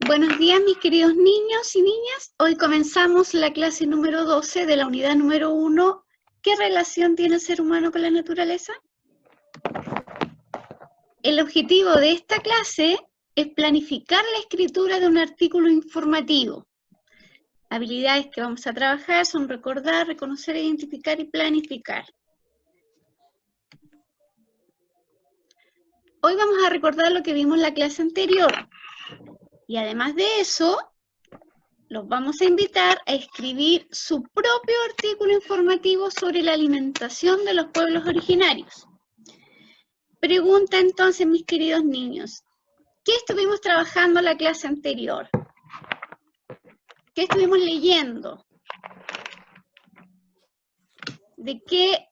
Buenos días, mis queridos niños y niñas. Hoy comenzamos la clase número 12 de la unidad número 1. ¿Qué relación tiene el ser humano con la naturaleza? El objetivo de esta clase es planificar la escritura de un artículo informativo. Habilidades que vamos a trabajar son recordar, reconocer, identificar y planificar. Hoy vamos a recordar lo que vimos en la clase anterior. Y además de eso, los vamos a invitar a escribir su propio artículo informativo sobre la alimentación de los pueblos originarios. Pregunta entonces, mis queridos niños, ¿qué estuvimos trabajando en la clase anterior? ¿Qué estuvimos leyendo? ¿De qué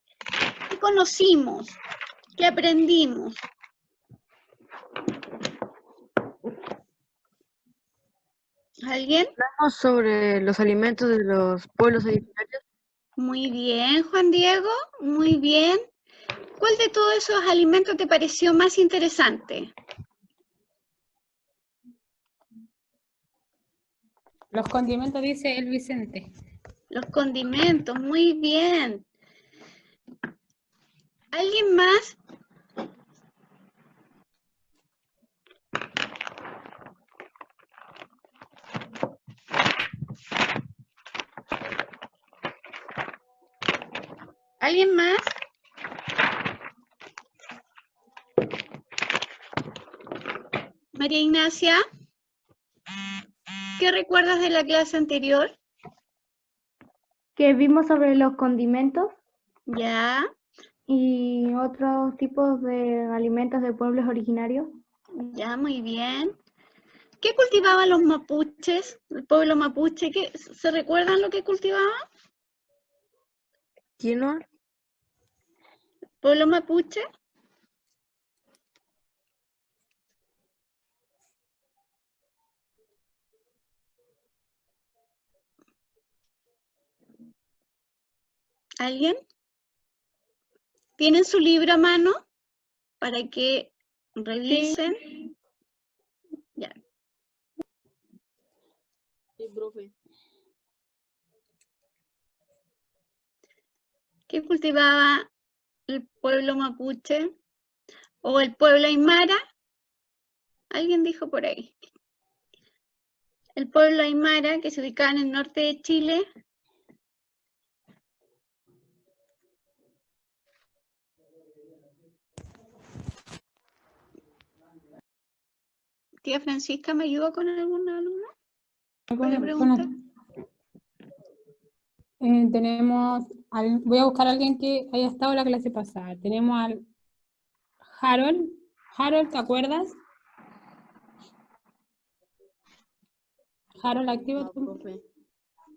conocimos? ¿Qué aprendimos? ¿Alguien? Hablamos sobre los alimentos de los pueblos originarios. Muy bien, Juan Diego, muy bien. ¿Cuál de todos esos alimentos te pareció más interesante? Los condimentos, dice el Vicente. Los condimentos, muy bien. ¿Alguien más? ¿Alguien más? María Ignacia, ¿qué recuerdas de la clase anterior? Que vimos sobre los condimentos Ya, y otros tipos de alimentos de pueblos originarios. ya, muy bien. ¿Qué cultivaban los mapuches, el pueblo mapuche? ¿Se recuerdan lo que cultivaban? ¿Quinoa? ¿Pueblo mapuche? ¿Alguien? ¿Tienen su libro a mano para que revisen? Sí. Ya. Sí, profe. ¿Qué cultivaba el pueblo mapuche? ¿O el pueblo aymara? Alguien dijo por ahí. El pueblo aymara, que se ubicaba en el norte de Chile. Tía Francisca, ¿me ayuda con algún alumno? ¿Con la pregunta? Voy a buscar a alguien que haya estado en la clase pasada. Tenemos al Harold. Harold, ¿te acuerdas? Harold, activa No, tu... profe.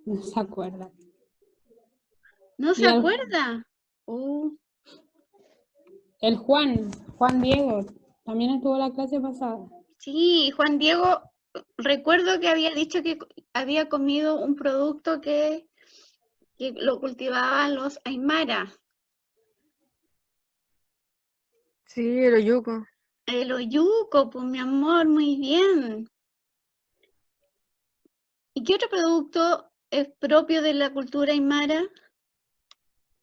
No se acuerda. ¿No se acuerda? El Juan Diego, también estuvo en la clase pasada. Sí, Juan Diego, recuerdo que había dicho que había comido un producto que lo cultivaban los aymara. Sí, el oyuco. El oyuco, pues mi amor, muy bien. ¿Y qué otro producto es propio de la cultura aymara?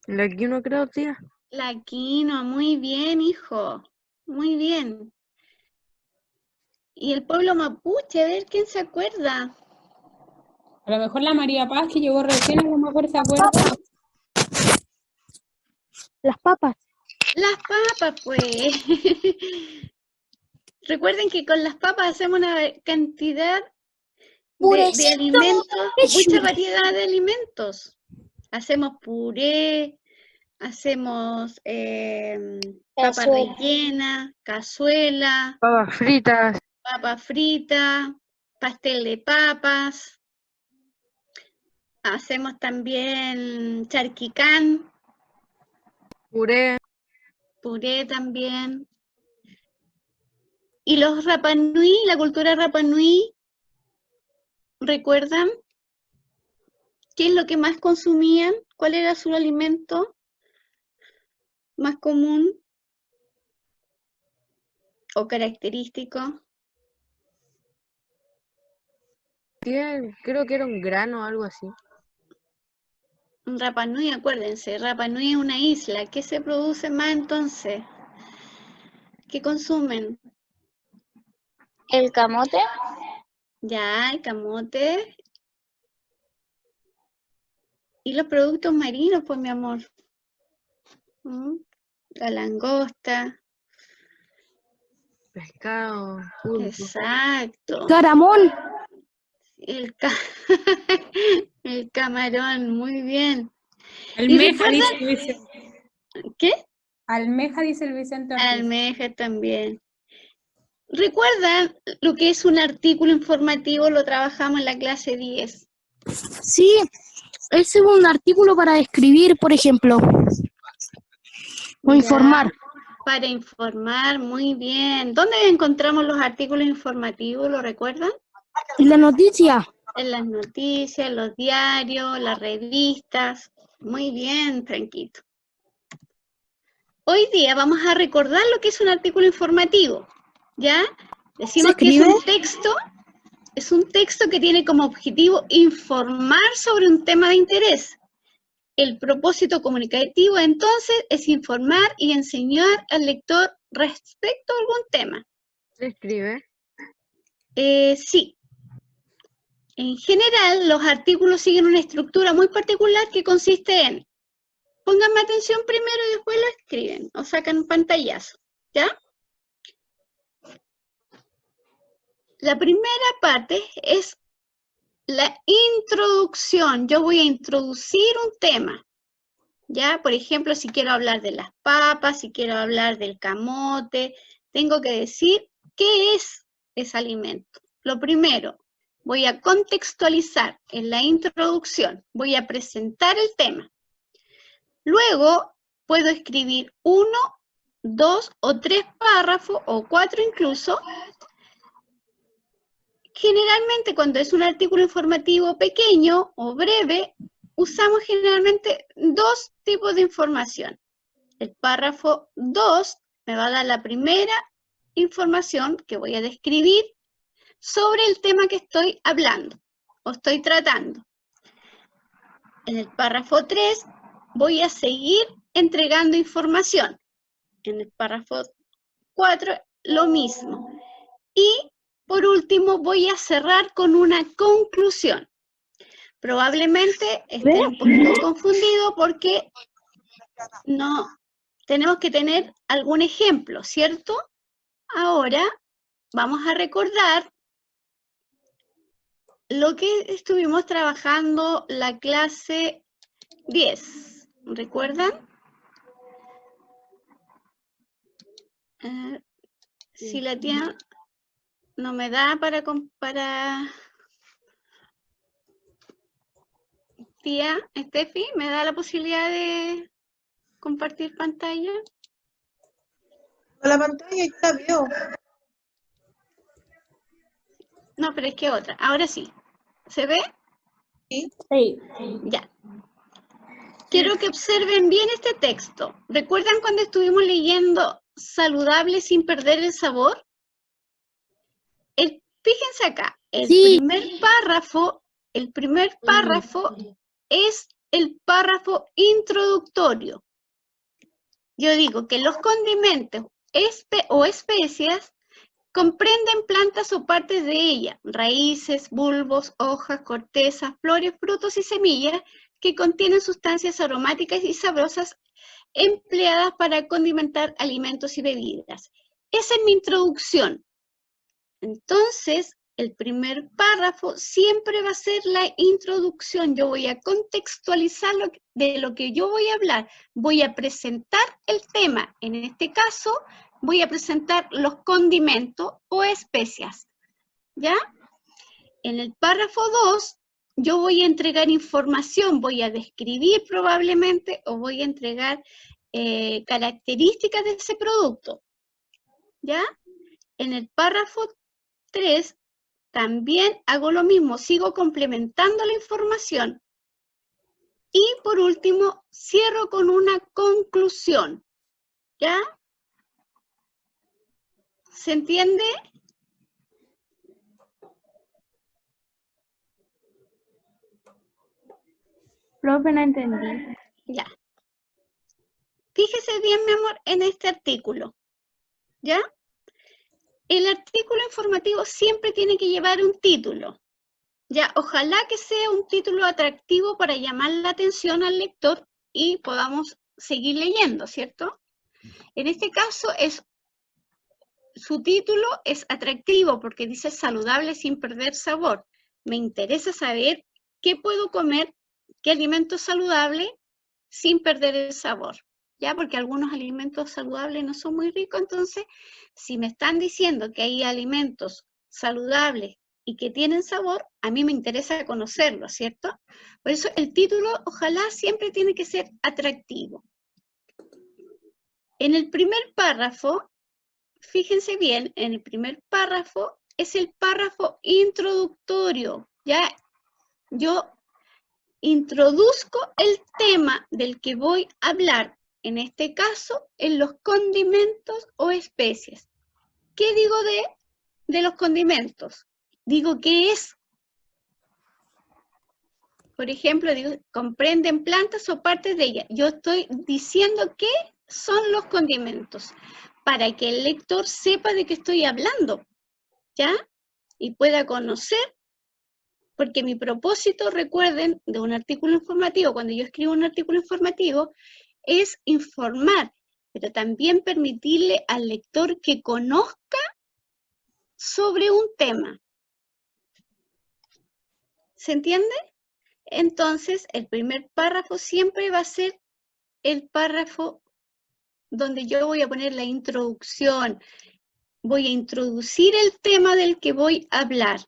La quinoa, creo, tía. La quinoa, muy bien, hijo, muy bien. Y el pueblo mapuche, a ver, ¿quién se acuerda? A lo mejor la María Paz, que llegó recién, a lo mejor se acuerda. Las papas. Las papas, pues. Recuerden que con las papas hacemos una cantidad de alimentos, mucha variedad de alimentos. Hacemos puré, hacemos papa rellena, cazuela, Papas fritas, papa frita, pastel de papas. Hacemos también charquicán, puré. puré también. Y los Rapa Nui, la cultura Rapa Nui, ¿recuerdan qué es lo que más consumían? ¿Cuál era su alimento más común o característico? creo que era un grano o algo así. Rapa Nui, acuérdense, Rapa Nui es una isla. ¿Qué se produce más entonces? ¿Qué consumen? El camote, Ya, el camote. Y los productos marinos, pues mi amor. La langosta. Pescado, pulpo. Exacto. Caramón. El, el camarón, muy bien. Almeja, recuerdan- dice el Vicente. ¿Qué? Almeja, dice el Vicente Ortiz. Almeja también. ¿Recuerdan lo que es un artículo informativo? Lo trabajamos en la clase 10. Sí, ese es un artículo para describir, por ejemplo, o Ya, informar. para informar, muy bien. ¿Dónde encontramos los artículos informativos? ¿Lo recuerdan? Y la noticia, En las noticias, los diarios, las revistas. Muy bien, Franquito. Hoy día vamos a recordar lo que es un artículo informativo. ¿Ya? Decimos que es un texto que tiene como objetivo informar sobre un tema de interés. El propósito comunicativo, entonces, es informar y enseñar al lector respecto a algún tema. ¿Se escribe? Sí. En general, los artículos siguen una estructura muy particular que consiste en: pónganme atención primero y después lo escriben o sacan un pantallazo, ¿ya? La primera parte es la introducción. Yo voy a introducir un tema, ¿ya? Por ejemplo, si quiero hablar de las papas, si quiero hablar del camote, tengo que decir qué es ese alimento. Lo primero, voy a contextualizar en la introducción, voy a presentar el tema. Luego, puedo escribir 1, 2 o 3 párrafos, o 4 incluso. Generalmente, cuando es un artículo informativo pequeño o breve, usamos generalmente 2 tipos de información. El párrafo 2 me va a dar la primera información que voy a describir sobre el tema que estoy hablando o estoy tratando. En el párrafo 3 voy a seguir entregando información. En el párrafo 4 lo mismo. Y por último voy a cerrar con una conclusión. Probablemente estén un poquito confundidos porque no tenemos que tener algún ejemplo, ¿cierto? Ahora vamos a recordar lo que estuvimos trabajando la clase 10. ¿Recuerdan? Si la tía no me da para tía Steffi, ¿me da la posibilidad de compartir pantalla? La pantalla ya la veo. No, pero es que otra. Ahora sí. ¿Se ve? Sí. Sí. Ya. Quiero que observen bien este texto. ¿Recuerdan cuando estuvimos leyendo saludable sin perder el sabor? Fíjense acá, el Sí. primer párrafo es el párrafo introductorio. Yo digo que los condimentos o especias comprenden plantas o partes de ella, raíces, bulbos, hojas, cortezas, flores, frutos y semillas que contienen sustancias aromáticas y sabrosas empleadas para condimentar alimentos y bebidas. Esa es mi introducción. Entonces, el primer párrafo siempre va a ser la introducción. Yo voy a contextualizar de lo que yo voy a hablar. Voy a presentar el tema. En este caso, voy a presentar los condimentos o especias. ¿Ya? En el párrafo 2, yo voy a entregar información. Voy a describir probablemente o voy a entregar características de ese producto. ¿Ya? En el párrafo 3, también hago lo mismo, sigo complementando la información. Y por último, cierro con una conclusión. ¿Ya? ¿Se entiende? Profe, no entendí. Ya. Fíjese bien, mi amor, en este artículo. ¿Ya? El artículo informativo siempre tiene que llevar un título. Ya, ojalá que sea un título atractivo para llamar la atención al lector y podamos seguir leyendo, ¿cierto? En este caso, su título es atractivo porque dice saludable sin perder sabor. Me interesa saber qué puedo comer, qué alimento saludable sin perder el sabor. ¿Ya? Porque algunos alimentos saludables no son muy ricos, entonces, si me están diciendo que hay alimentos saludables y que tienen sabor, a mí me interesa conocerlo, ¿cierto? Por eso el título, ojalá, siempre tiene que ser atractivo. En el primer párrafo, fíjense bien, en el primer párrafo es el párrafo introductorio, ¿ya? Yo introduzco el tema del que voy a hablar, en este caso, en los condimentos o especies. ¿Qué digo de los condimentos? Digo qué es. Por ejemplo, digo, comprenden plantas o partes de ellas. Yo estoy diciendo qué son los condimentos, para que el lector sepa de qué estoy hablando, ¿ya? Y pueda conocer. Porque mi propósito, recuerden, de un artículo informativo, cuando yo escribo un artículo informativo, es informar, pero también permitirle al lector que conozca sobre un tema. ¿Se entiende? Entonces, el primer párrafo siempre va a ser el párrafo donde yo voy a poner la introducción, voy a introducir el tema del que voy a hablar.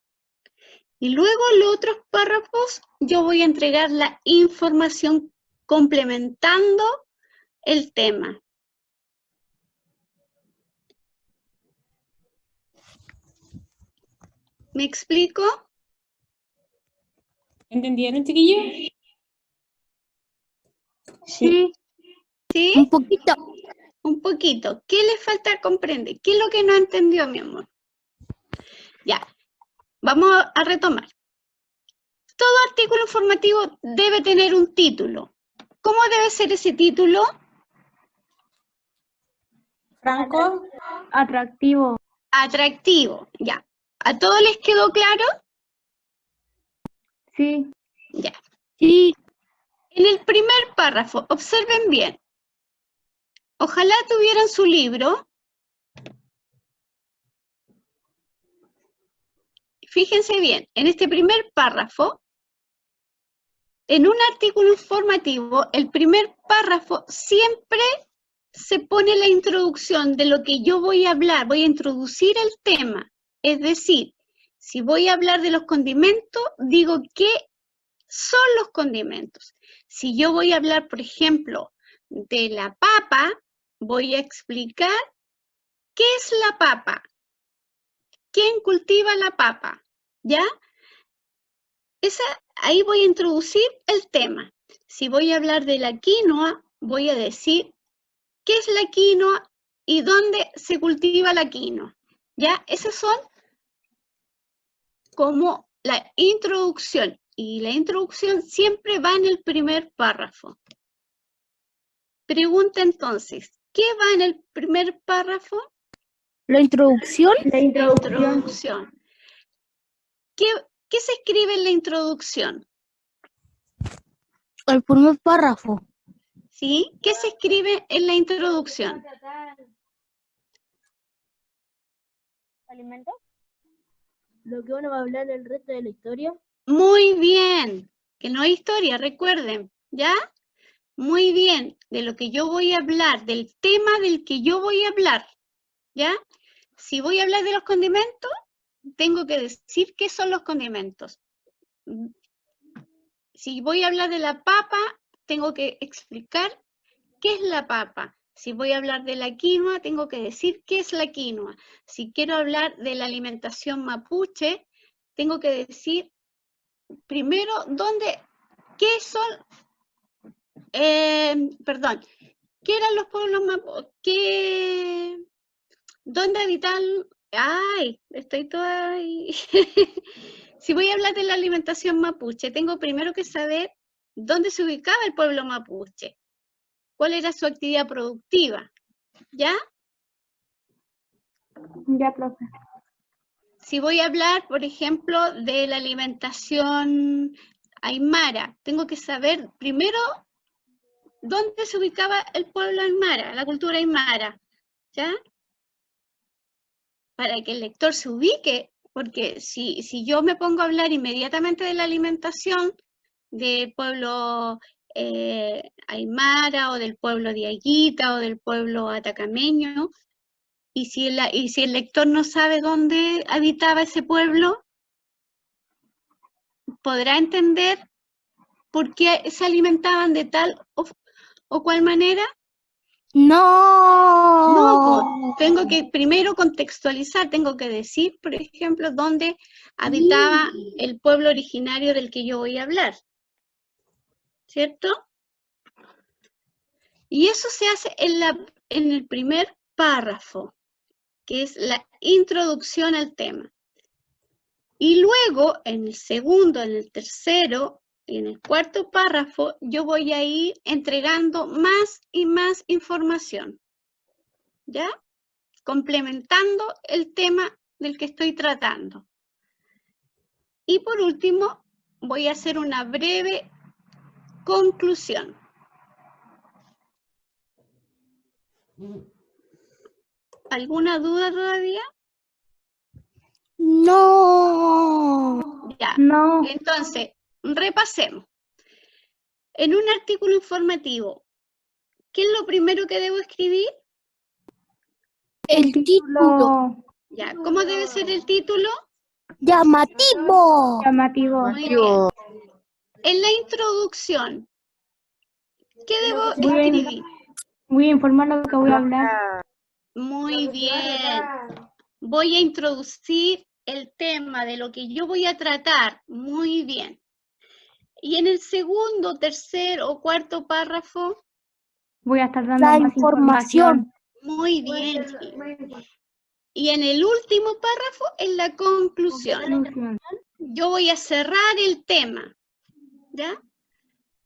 Y luego en los otros párrafos yo voy a entregar la información complementando el tema. ¿Me explico? ¿Entendieron, chiquillos? Sí, ¿Sí? Un poquito. Un poquito. ¿Qué le falta comprender? ¿Qué es lo que no entendió, mi amor? Ya, vamos a retomar. Todo artículo informativo debe tener un título. ¿Cómo debe ser ese título? Franco, atractivo. Atractivo, ya. ¿A todos les quedó claro? Sí, Ya. Sí. En el primer párrafo, observen bien. Ojalá tuvieran su libro. Fíjense bien, en este primer párrafo, en un artículo informativo, el primer párrafo siempre se pone la introducción de lo que yo voy a hablar, voy a introducir el tema. Es decir, si voy a hablar de los condimentos, digo qué son los condimentos. Si yo voy a hablar, por ejemplo, de la papa, voy a explicar qué es la papa, quién cultiva la papa, ¿ya? Ahí voy a introducir el tema. Si voy a hablar de la quinoa, voy a decir qué es la quinoa y dónde se cultiva la quinoa. ¿Ya? Esas son como la introducción. Y la introducción siempre va en el primer párrafo. Pregunta entonces, ¿qué va en el primer párrafo? La introducción. la introducción. Introducción. ¿Qué se escribe en la introducción? El primer párrafo. ¿Sí? ¿Qué se escribe en la introducción? ¿Alimentos? Lo que uno va a hablar el resto de la historia. Muy bien. Que no hay historia, recuerden, ¿ya? Muy bien. De lo que yo voy a hablar, del tema del que yo voy a hablar, ¿ya? Si voy a hablar de los condimentos, tengo que decir qué son los condimentos. Si voy a hablar de la papa, tengo que explicar qué es la papa. Si voy a hablar de la quinoa, tengo que decir qué es la quinoa. Si quiero hablar de la alimentación mapuche, tengo que decir primero qué son, qué eran los pueblos mapuche, dónde habitan. Ay, estoy toda ahí. Si voy a hablar de la alimentación mapuche, tengo primero que saber ¿Dónde se ubicaba el pueblo mapuche? ¿Cuál era su actividad productiva? ¿Ya? Ya, profe. Si voy a hablar, por ejemplo, de la alimentación aymara, tengo que saber primero dónde se ubicaba el pueblo aymara, la cultura aymara, ¿ya? Para que el lector se ubique, porque si yo me pongo a hablar inmediatamente de la alimentación del pueblo aymara o del pueblo diaguita o del pueblo atacameño, y si el lector no sabe dónde habitaba ese pueblo, podrá entender por qué se alimentaban de tal o cual manera. No, tengo que primero contextualizar, tengo que decir, por ejemplo, dónde habitaba el pueblo originario del que yo voy a hablar, ¿cierto? Y eso se hace en el primer párrafo, que es la introducción al tema. Y luego, en el segundo, en el tercero y en el cuarto párrafo, yo voy a ir entregando más y más información, ¿ya? Complementando el tema del que estoy tratando. Y por último, voy a hacer una breve conclusión. ¿Alguna duda todavía? No. Ya. No. Entonces, repasemos. En un artículo informativo, ¿qué es lo primero que debo escribir? El título. Ya. ¿Cómo debe ser el título? Llamativo. Llamativo. Muy bien. En la introducción, ¿qué debo escribir? Voy a informar lo que voy a hablar. Muy bien. Voy a introducir el tema de lo que yo voy a tratar. Muy bien. Y en el segundo, tercer o cuarto párrafo, Voy a estar dando La más información. muy bien. Y en el último párrafo, en la conclusión. información. Yo voy a cerrar el tema. ¿Ya?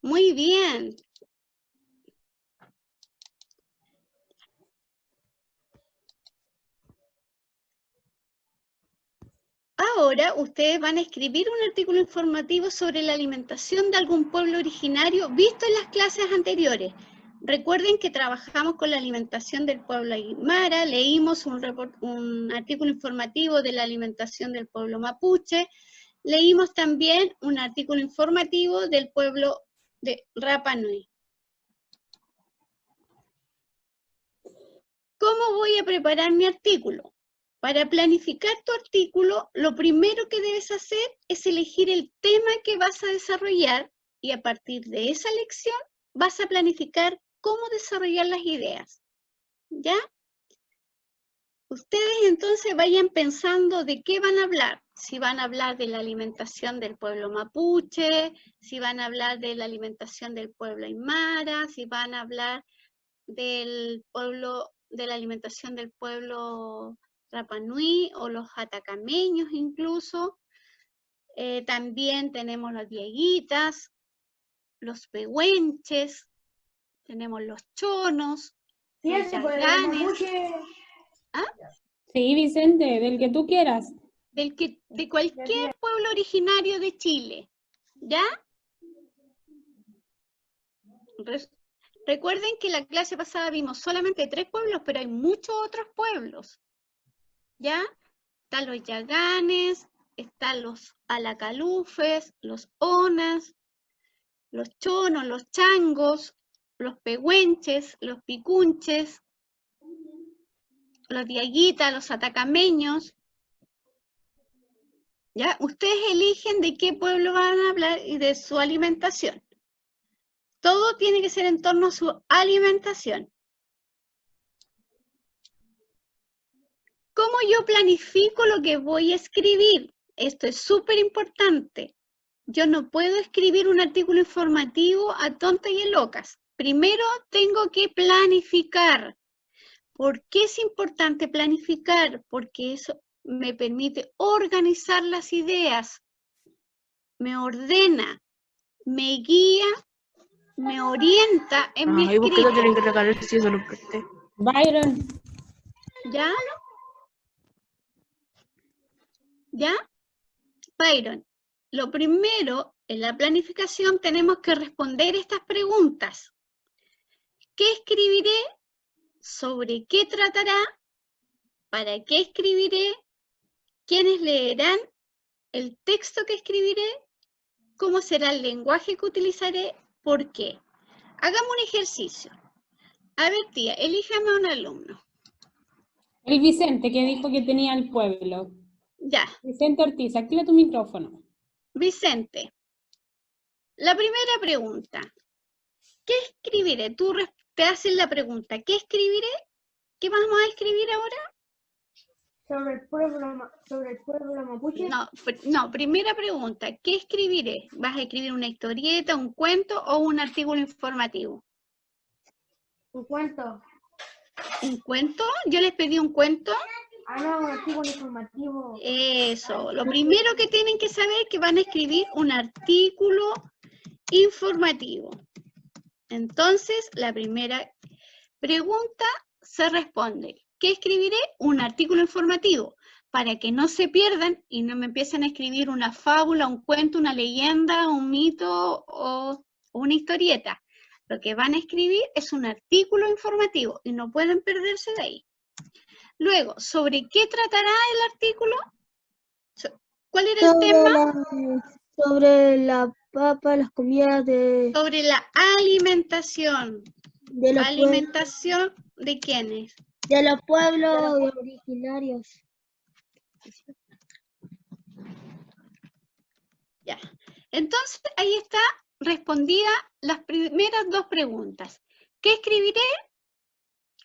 Muy bien. Ahora ustedes van a escribir un artículo informativo sobre la alimentación de algún pueblo originario visto en las clases anteriores. Recuerden que trabajamos con la alimentación del pueblo aymara, leímos un artículo informativo de la alimentación del pueblo mapuche, leímos también un artículo informativo del pueblo de Rapa Nui. ¿Cómo voy a preparar mi artículo? Para planificar tu artículo, lo primero que debes hacer es elegir el tema que vas a desarrollar y a partir de esa elección vas a planificar cómo desarrollar las ideas. ¿Ya? Ustedes entonces vayan pensando de qué van a hablar. Si van a hablar de la alimentación del pueblo mapuche, si van a hablar de la alimentación del pueblo aymara, si van a hablar de la alimentación del pueblo Rapa Nui o los atacameños incluso. También tenemos las dieguitas, los pehuenches, tenemos los chonos, los yaganes. ¿Ah? Sí, Vicente, del que tú quieras. De cualquier pueblo originario de Chile. ¿Ya? Recuerden que la clase pasada vimos solamente 3 pueblos, pero hay muchos otros pueblos. ¿Ya? Están los yaganes, están los alacalufes, los onas, los chonos, los changos, los pehuenches, los picunches, los diaguitas, los atacameños. ¿Ya? Ustedes eligen de qué pueblo van a hablar y de su alimentación. Todo tiene que ser en torno a su alimentación. ¿Cómo yo planifico lo que voy a escribir? Esto es súper importante. Yo no puedo escribir un artículo informativo a tontas y a locas. Primero tengo que planificar. ¿Por qué es importante planificar? Porque eso me permite organizar las ideas, me ordena, me guía, me orienta en mi ¿Y por qué no escrito. tienen que regalar si eso lo presté? Byron, ¿Ya? ¿Ya? Byron, lo primero, en la planificación tenemos que responder estas preguntas. ¿Qué escribiré? ¿Sobre qué tratará? ¿Para qué escribiré? ¿Quiénes leerán el texto que escribiré? ¿Cómo será el lenguaje que utilizaré? ¿Por qué? Hagamos un ejercicio. A ver, tía, elíjame un alumno. el Vicente que dijo que tenía el pueblo. Ya, Vicente Ortiz, activa tu micrófono. Vicente. La primera pregunta. ¿Qué escribiré? Tú te haces la pregunta. ¿Qué escribiré? ¿Qué vamos a escribir ahora? Sobre el pueblo mapuche. No, primera pregunta. ¿Qué escribiré? ¿Vas a escribir una historieta, un cuento o un artículo informativo? Un cuento. ¿Un cuento? Yo les pedí un cuento. No, un artículo informativo. Eso. Lo primero que tienen que saber es que van a escribir un artículo informativo. Entonces, la primera pregunta se responde. ¿Qué escribiré? Un artículo informativo, para que no se pierdan y no me empiecen a escribir una fábula, un cuento, una leyenda, un mito o una historieta. Lo que van a escribir es un artículo informativo y no pueden perderse de ahí. Luego, ¿sobre qué tratará el artículo? ¿Cuál era el tema? Sobre la papa, las comidas de Sobre la alimentación. los ¿Alimentación de quiénes? pueblos originarios. Ya. Entonces, ahí está respondida las primeras dos preguntas. ¿Qué escribiré?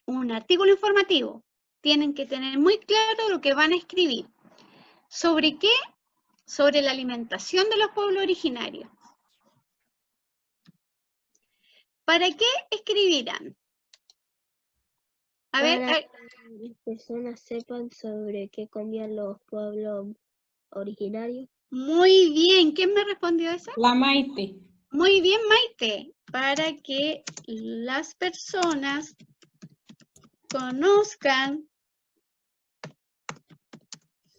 Un artículo informativo. Tienen que tener muy claro lo que van a escribir. ¿Sobre qué? Sobre la alimentación de los pueblos originarios. ¿Para qué escribirán? A ver, que las personas sepan sobre qué comían los pueblos originarios. muy bien. ¿Quién me respondió eso? La Maite. Muy bien, Maite. Para que las personas conozcan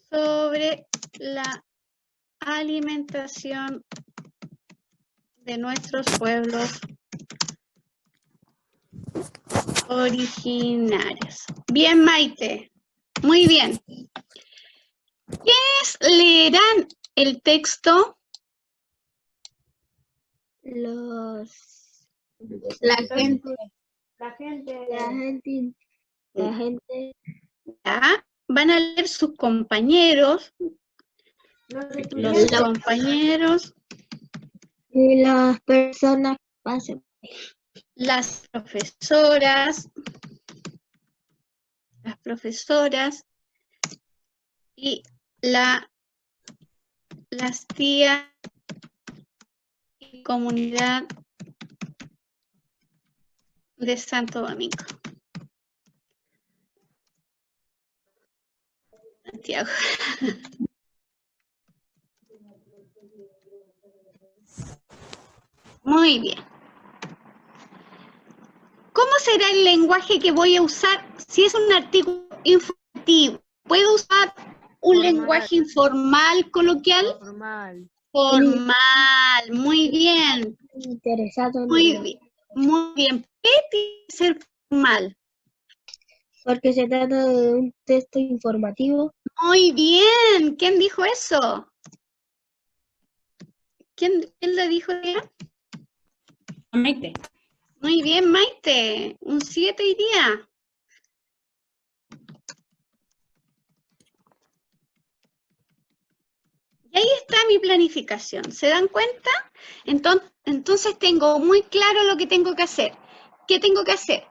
sobre la alimentación de nuestros pueblos originarios. Bien, Maite. Muy bien. ¿Quiénes leerán el texto? La gente. ¿Ya? Van a leer sus compañeros, los compañeros, y las personas pasen. las profesoras y las tías y comunidad de Santo Domingo. Santiago. Muy bien. ¿Cómo será el lenguaje que voy a usar si es un artículo informativo? ¿Puedo usar un lenguaje informal, coloquial? Formal. Formal, muy bien. Interesado. Muy bien. Muy bien. ¿Por qué tiene que ser formal? Porque se trata de un texto informativo. Muy bien. ¿Quién dijo eso? ¿Quién le dijo ya? Maite. Muy bien, Maite. Un 7 hoy día. Y ahí está mi planificación. ¿Se dan cuenta? Entonces tengo muy claro lo que tengo que hacer. ¿Qué tengo que hacer?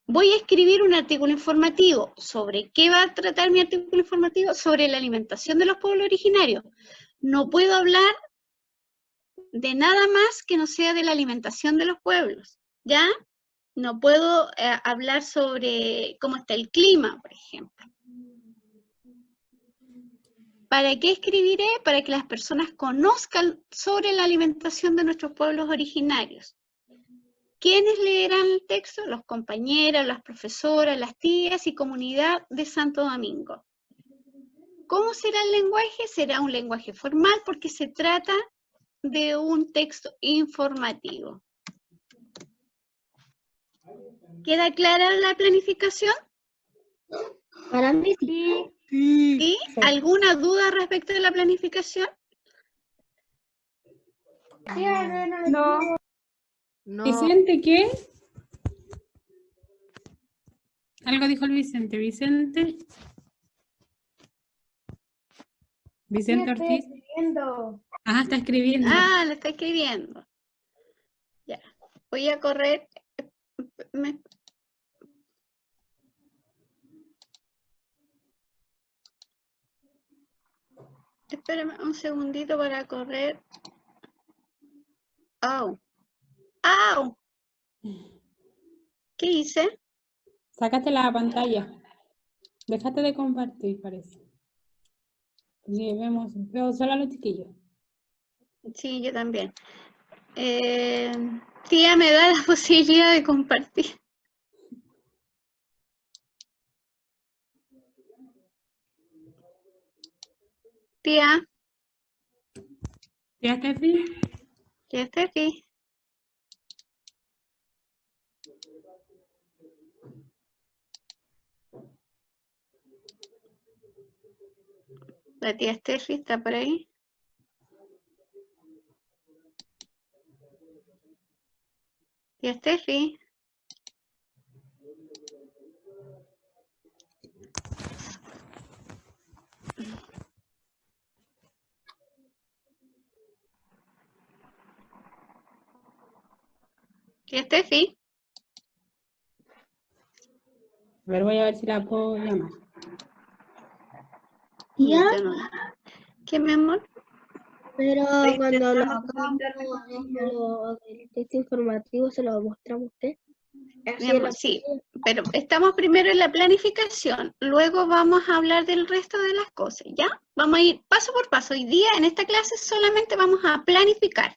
Voy a escribir un artículo informativo. ¿Sobre qué va a tratar mi artículo informativo? Sobre la alimentación de los pueblos originarios. No puedo hablar de nada más que no sea de la alimentación de los pueblos, ¿ya? No puedo hablar sobre cómo está el clima, por ejemplo. ¿Para qué escribiré? Para que las personas conozcan sobre la alimentación de nuestros pueblos originarios. ¿Quiénes leerán el texto? Los compañeros, las profesoras, las tías y comunidad de Santo Domingo. ¿Cómo será el lenguaje? Será un lenguaje formal porque se trata de un texto informativo. ¿Queda clara la planificación? Para mí sí. ¿Sí? ¿Alguna duda respecto de la planificación? No. No, ¿Vicente qué? Algo dijo el Vicente. Vicente. Vicente Ortiz. Ajá, está escribiendo. Ah, lo está escribiendo. Ya. Voy a correr. Espérame un segundito para correr. ¡Au! ¡Au! ¿Qué hice? Sácate la pantalla. Déjate de compartir, parece. Sí, veo solo a los chiquillos. Sí, yo también. Tía, ¿me da la posibilidad de compartir? Tía, ¿Ya, Steffi? tía Steffi. La tía Steffi está por ahí. Tía Steffi. Tía Steffi. A ver, voy a ver si la puedo llamar. ¿Ya? Yo no. ¿Qué, mi amor? Pero Estoy cuando intentando lo comunicarme hagamos el texto informativo, ¿se lo mostramos a usted? Mi Así amor, sí, pero estamos primero en la planificación, luego vamos a hablar del resto de las cosas, ¿ya? Vamos a ir paso por paso. Hoy día en esta clase solamente vamos a planificar.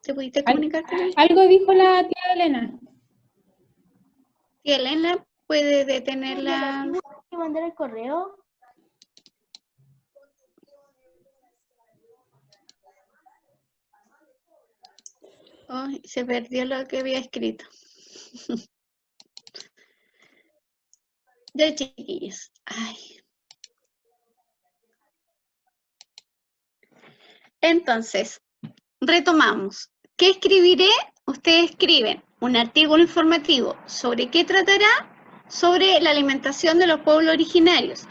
¿Te pudiste comunicar con él? Algo dijo la tía Elena. Y Elena puede detenerla. ¿Hay que mandar el correo? Ay, se perdió lo que había escrito. Ya, chiquillos. Ay. Entonces, retomamos. ¿Qué escribiré? Ustedes escriben un artículo informativo. ¿Sobre qué tratará? Sobre la alimentación de los pueblos originarios.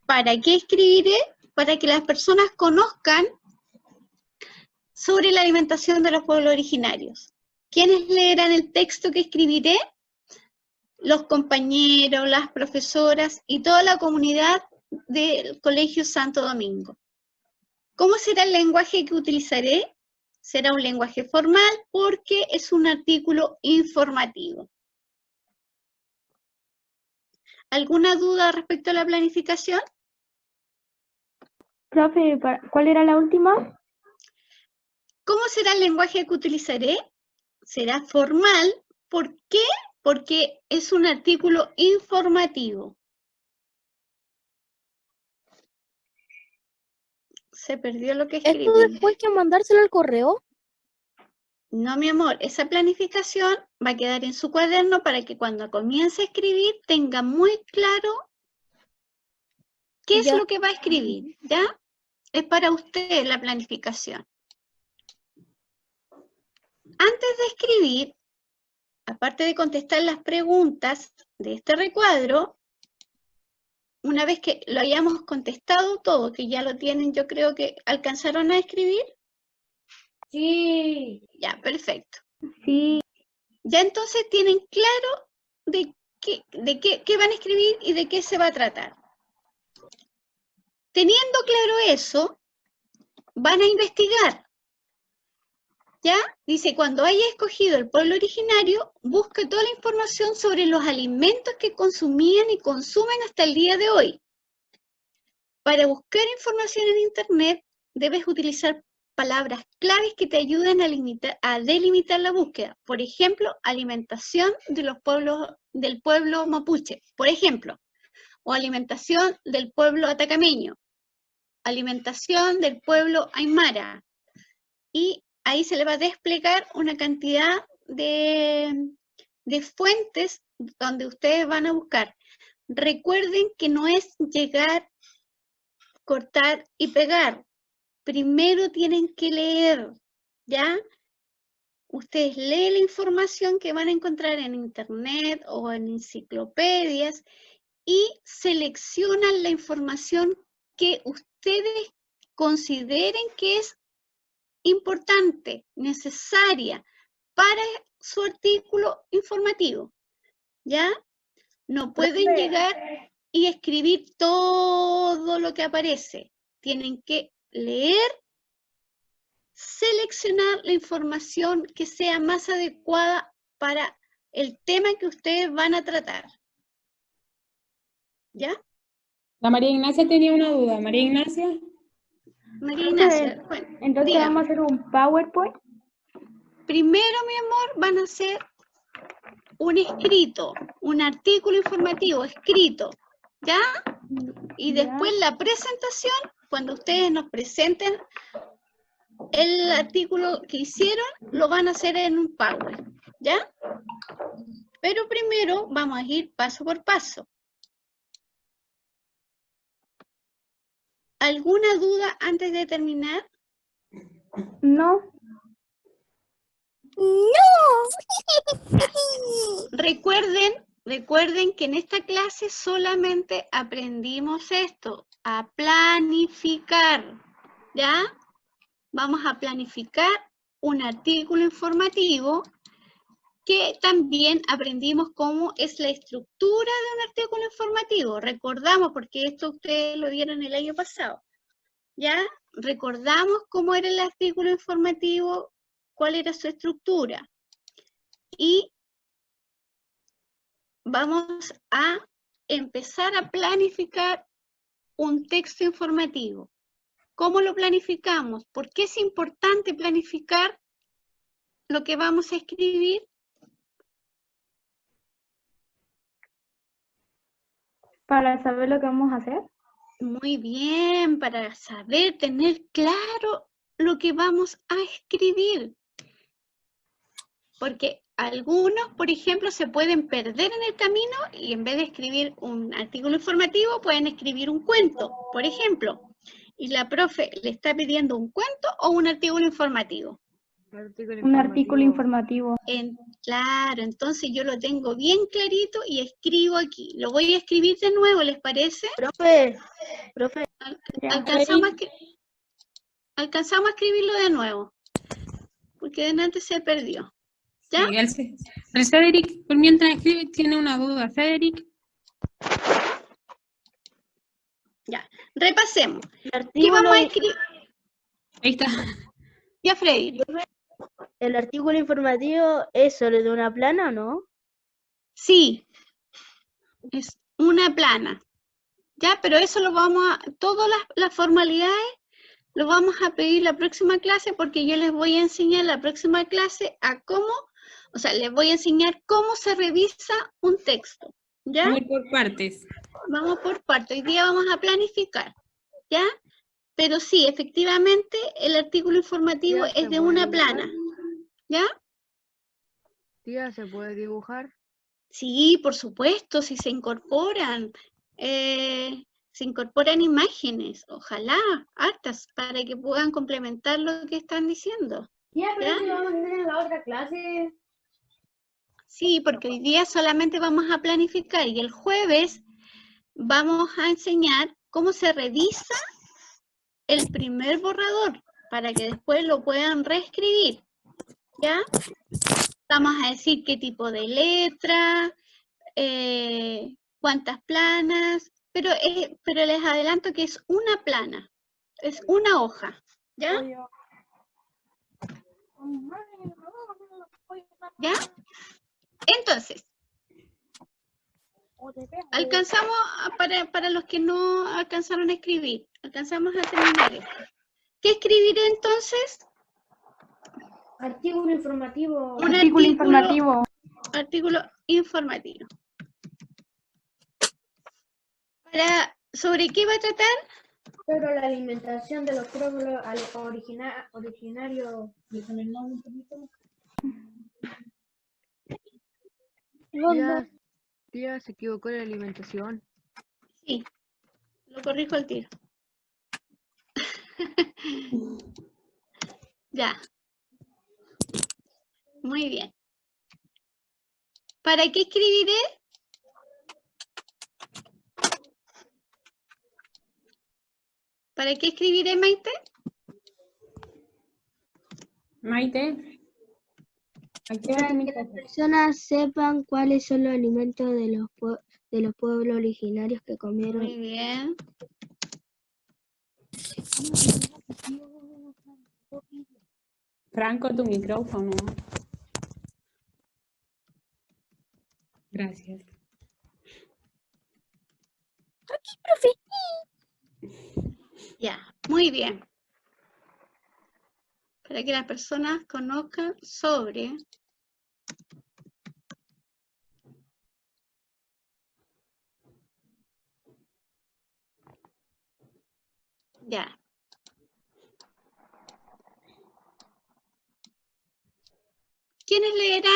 ¿Para qué escribiré? Para que las personas conozcan sobre la alimentación de los pueblos originarios. ¿Quiénes leerán el texto que escribiré? Los compañeros, las profesoras y toda la comunidad del Colegio Santo Domingo. ¿Cómo será el lenguaje que utilizaré? Será un lenguaje formal porque es un artículo informativo. ¿Alguna duda respecto a la planificación? Profe, ¿cuál era la última? ¿Cómo será el lenguaje que utilizaré? Será formal. ¿Por qué? Porque es un artículo informativo. Se perdió lo que escribí. ¿Esto después que mandárselo al correo? No, mi amor, esa planificación va a quedar en su cuaderno para que cuando comience a escribir tenga muy claro qué es Ya. lo que va a escribir, ¿ya? Es para usted la planificación. Antes de escribir, aparte de contestar las preguntas de este recuadro, una vez que lo hayamos contestado todo, que ya lo tienen, yo creo que alcanzaron a escribir. Sí. Ya, perfecto. Sí. Ya entonces tienen claro de qué van a escribir y de qué se va a tratar. Teniendo claro eso, van a investigar. ¿Ya? Dice, cuando haya escogido el pueblo originario, busque toda la información sobre los alimentos que consumían y consumen hasta el día de hoy. Para buscar información en Internet, debes utilizar palabras claves que te ayuden a delimitar la búsqueda. Por ejemplo, alimentación de los pueblos, del pueblo mapuche, por ejemplo, o alimentación del pueblo atacameño, alimentación del pueblo aymara, y ahí se le va a desplegar una cantidad de fuentes donde ustedes van a buscar. Recuerden que no es llegar, cortar y pegar. Primero tienen que leer, ¿ya? Ustedes leen la información que van a encontrar en internet o en enciclopedias y seleccionan la información que ustedes consideren que es importante, necesaria para su artículo informativo, ¿ya? No pueden llegar y escribir todo lo que aparece. Tienen que leer, seleccionar la información que sea más adecuada para el tema que ustedes van a tratar. ¿Ya? La María Ignacia tenía una duda. María Ignacia. María Ignacia, bueno, Entonces dígame. vamos a hacer un PowerPoint. Primero, mi amor, van a hacer un escrito, un artículo informativo escrito, ¿ya? Y después la presentación, cuando ustedes nos presenten el artículo que hicieron, lo van a hacer en un Power, ¿ya? Pero primero vamos a ir paso por paso. ¿Alguna duda antes de terminar? No. Recuerden que en esta clase solamente aprendimos esto, a planificar, ¿ya? Vamos a planificar un artículo informativo que también aprendimos cómo es la estructura de un artículo informativo. Recordamos, porque esto ustedes lo vieron el año pasado, ¿ya? Recordamos cómo era el artículo informativo, cuál era su estructura. Y vamos a empezar a planificar un texto informativo. ¿Cómo lo planificamos? ¿Por qué es importante planificar lo que vamos a escribir? Para saber lo que vamos a hacer. Muy bien, para saber, tener claro lo que vamos a escribir. Porque algunos, por ejemplo, se pueden perder en el camino y en vez de escribir un artículo informativo, pueden escribir un cuento, por ejemplo. Y la profe le está pidiendo un cuento o un artículo informativo. Un artículo informativo. Claro, entonces yo lo tengo bien clarito y escribo aquí. Lo voy a escribir de nuevo, ¿les parece? Profe, Alcanzamos a escribirlo de nuevo, porque de antes se perdió. ¿Ya? Sí, el Cedric, por mientras escribe, tiene una duda. Cedric. Ya, repasemos. el ¿Qué artículo, vamos a escribir? Ahí está. Ya, Freddy. el artículo informativo es sobre de una plana, ¿no? Sí, es una plana. Ya, pero eso lo vamos a, todas las formalidades lo vamos a pedir la próxima clase, porque yo les voy a enseñar la próxima clase a cómo, o sea, les voy a enseñar cómo se revisa un texto. ¿Ya? Vamos a ir por partes. Vamos por partes. Hoy día vamos a planificar. ¿Ya? Pero sí, efectivamente, el artículo informativo Tía, es de una plana. ¿Ya? Tía, ¿se puede dibujar? Sí, por supuesto, si se incorporan imágenes, ojalá, hartas, para que puedan complementar lo que están diciendo. Ya, pero ¿Ya? si vamos a tener en la otra clase. Sí, porque hoy día solamente vamos a planificar y el jueves vamos a enseñar cómo se revisa el primer borrador para que después lo puedan reescribir. ¿Ya? Vamos a decir qué tipo de letra, cuántas planas, pero les adelanto que es una plana, es una hoja, ¿ya? ¿Ya? Entonces, alcanzamos a para los que no alcanzaron a escribir. Alcanzamos a terminar esto. ¿Qué escribiré entonces? Artículo informativo. Un Artículo informativo. Artículo informativo. ¿Sobre qué va a tratar? Sobre la alimentación de los pueblos originarios. Tía, se equivocó en la alimentación. Sí, lo corrijo al tiro. Ya. Muy bien. ¿Para qué escribiré? ¿Para qué escribiré, Maite? Maite. Activa tu micrófono. Personas sepan cuáles son los alimentos de los pueblos originarios que comieron. Muy bien. Franco, tu micrófono. Gracias. Ya, muy bien. Para que las personas conozcan sobre ya. ¿Quiénes leerán?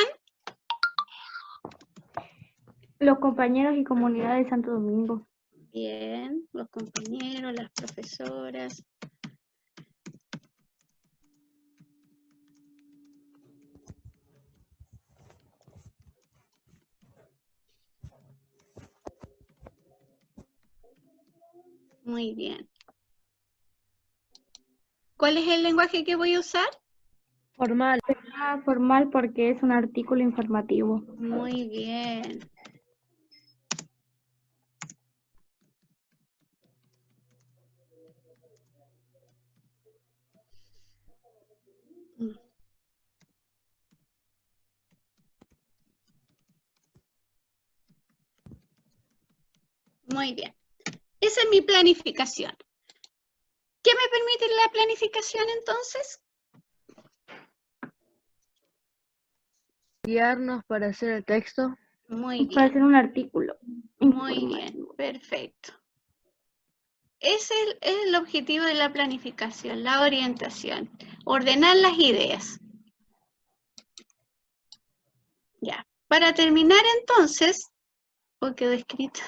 Los compañeros y comunidad de Santo Domingo. Bien, los compañeros, las profesoras. Muy bien. ¿Cuál es el lenguaje que voy a usar? Formal. Formal porque es un artículo informativo. Muy bien. Muy bien. Esa es mi planificación. ¿Qué me permite la planificación entonces? Guiarnos para hacer el texto. Muy Para bien, hacer un artículo. muy bien, perfecto. Ese es el objetivo de la planificación, la orientación, ordenar las ideas. Ya, para terminar entonces, ¿o quedó escrito?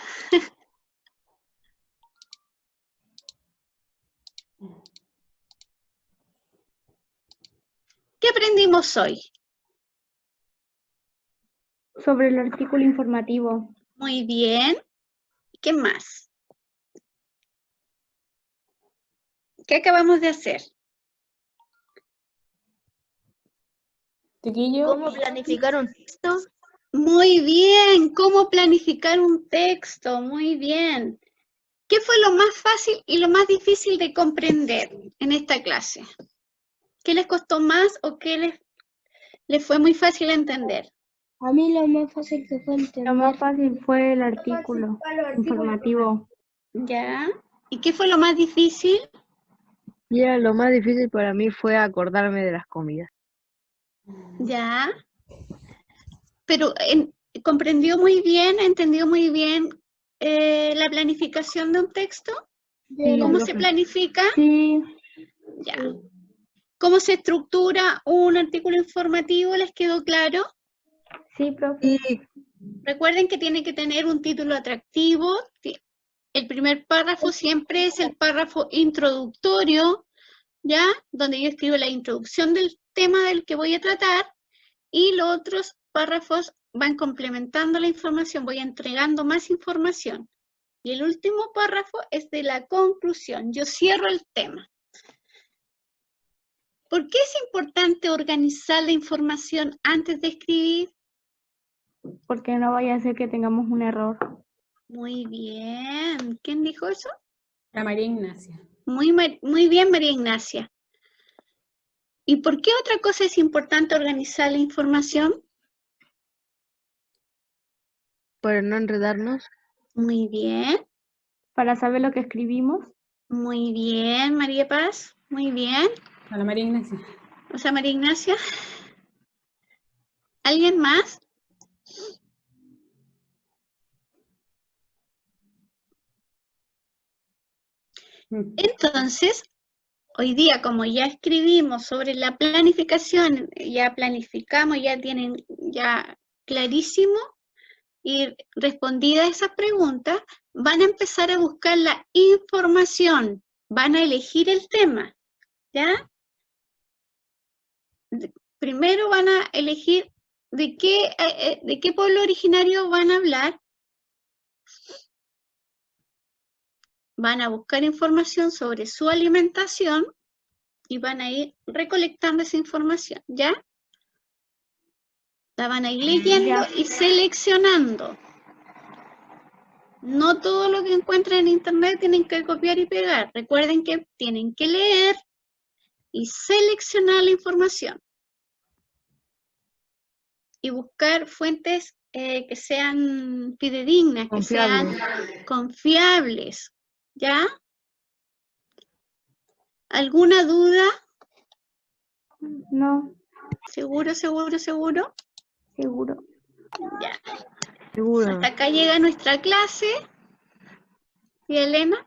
¿Qué aprendimos hoy? Sobre el artículo informativo. Muy bien. ¿Qué más? ¿Qué acabamos de hacer? Chiquillo. ¿Cómo planificar un texto? Muy bien. ¿Cómo planificar un texto? Muy bien. ¿Qué fue lo más fácil y lo más difícil de comprender en esta clase? ¿Qué les costó más o qué les fue muy fácil entender? A mí lo más fácil que fue entender. Lo más fácil fue el artículo informativo. ¿Ya? ¿Y qué fue lo más difícil? Ya, lo más difícil para mí fue acordarme de las comidas. ¿Ya? Pero ¿comprendió muy bien, entendió muy bien la planificación de un texto? Sí, ¿Cómo se profe. planifica? Sí, Ya. ¿Cómo se estructura un artículo informativo? ¿Les quedó claro? sí, profe. Recuerden que tiene que tener un título atractivo. El primer párrafo siempre es el párrafo introductorio, ¿ya? Donde yo escribo la introducción del tema del que voy a tratar y los otros párrafos van complementando la información, voy entregando más información. Y el último párrafo es de la conclusión. Yo cierro el tema. ¿Por qué es importante organizar la información antes de escribir? Porque no vaya a ser que tengamos un error. Muy bien. ¿Quién dijo eso? La María Ignacia. Muy bien, María Ignacia. ¿Y por qué otra cosa es importante organizar la información? Para no enredarnos. Muy bien. para saber lo que escribimos. Muy bien, María Paz. Muy bien. Para María Ignacia. O sea, María Ignacia. ¿Alguien más? Entonces, hoy día, como ya escribimos sobre la planificación, ya planificamos, ya tienen ya clarísimo y respondida esa pregunta, van a empezar a buscar la información, van a elegir el tema, ¿ya? Primero van a elegir de qué pueblo originario van a hablar. Van a buscar información sobre su alimentación y van a ir recolectando esa información, ¿ya? La van a ir leyendo y seleccionando. No todo lo que encuentran en internet tienen que copiar y pegar. Recuerden que tienen que leer y seleccionar la información. Y buscar fuentes que sean fidedignas, que sean confiables, ¿ya? ¿Alguna duda? No, ¿Seguro, seguro, seguro? seguro. Ya. Seguro. Hasta acá llega nuestra clase. ¿Y Elena?